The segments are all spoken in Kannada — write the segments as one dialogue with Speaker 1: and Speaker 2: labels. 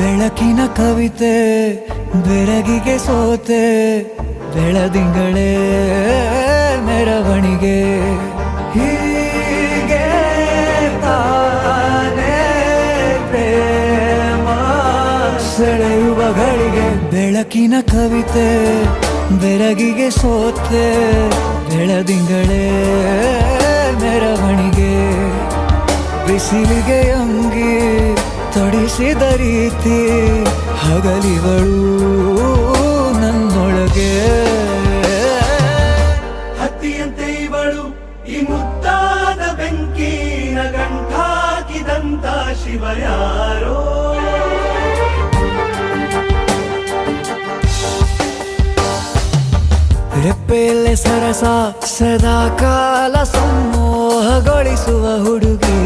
Speaker 1: ಬೆಳಕಿನ ಕವಿತೆ ಬೆರಗಿಗೆ ಸೋತೆ ಬೆಳದಿಂಗಳೇ ಮೆರವಣಿಗೆ ಹೀಗೆ ತಾನೇ ಪ್ರೇಮ ಸೆಳೆಯುವ ಗಳಿಗೆ ಬೆಳಕಿನ ಕವಿತೆ ಬೆರಗಿಗೆ ಸೋತೆ ಬೆಳದಿಂಗಳೇ ಮೆರವಣಿಗೆ ಬಿಸಿಲಿಗೆ ಅಂಗಿ ತೊಡಿಸಿದ ರೀತಿ ಹಗಲಿಗಳು ನನ್ನೊಳಗೆ
Speaker 2: ಹತ್ತಿಯಂತೆ ಇವಳು ಈ ಮುದ್ದಾದ ಬೆಂಕಿನ ಗಂಟಾಕಿದಂತ ಶಿವ ಯಾರೋ
Speaker 1: ರೆಪ್ಪೆಯಲ್ಲೇ ಸರಸ ಸದಾ ಕಾಲ ಸಂಮೋಹಗೊಳಿಸುವ ಹುಡುಗಿ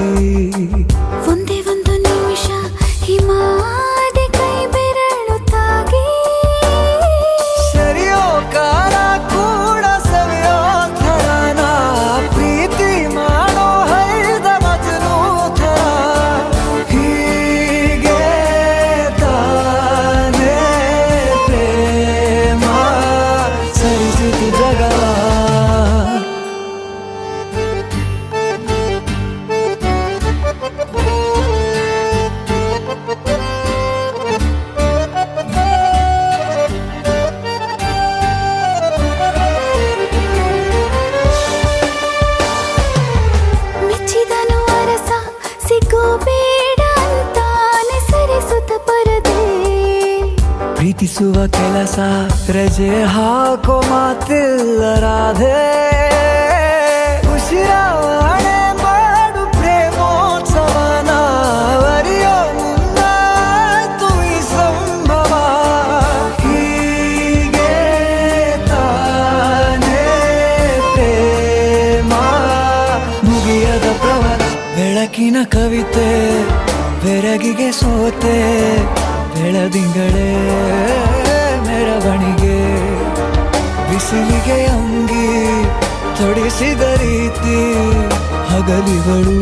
Speaker 3: ಒಂದೇ ಒಂದು ನಿಮಿಷ ಹಿಮಾದಿ ಕೈ ಬೆರಳು ತಾಗಿ
Speaker 1: ಸರಿಯೋ ಕಾಲ ಕೂಡ ಸವಿಯೋ ಥರನ ಪ್ರೀತಿ ಮಾಡೋ ಹೈದ ಮಜನು ಥರ ಹೀಗೆ ತಾನೇ ಪ್ರೇಮ ಸರಿಸಿತು ಜಗವ
Speaker 3: ಮೆಚ್ಚಿದನು ಅರಸ ಸಿಗೋಬೇಡ ಅಂತಾನೆ ಸರಿಸುತ್ತ ಪರದೆ
Speaker 1: ಪ್ರೀತಿಸುವ ಕೆಲಸ ರಜೆ ಹಾಕೋ ಮಾತಿಲ್ಲ ರಾಧೆ ಉಸಿರಾವಣೆ ಮಾಡು ಪ್ರೇಮೋತ್ಸವನ ಅರಿಯೋ ಮುಂದಾಯ್ತು ಈ ಸಂಭವ ಹೀಗೆ ತಾನೇ ಪ್ರೇಮ ಮುಗಿಯದ ಪ್ರವರ ಬೆಳಕಿನ ಕವಿತೆ ಬೆರಗಿಗೆ ಸೋತೆ ಬೆಳದಿಂಗಳೇ ಮೆರವಣಿಗೆ ಬಿಸಿಲಿಗೆ ಅಂಗಿ ತೊಡಿಸಿದ ರೀತಿ ಹಗಲಿಗಳು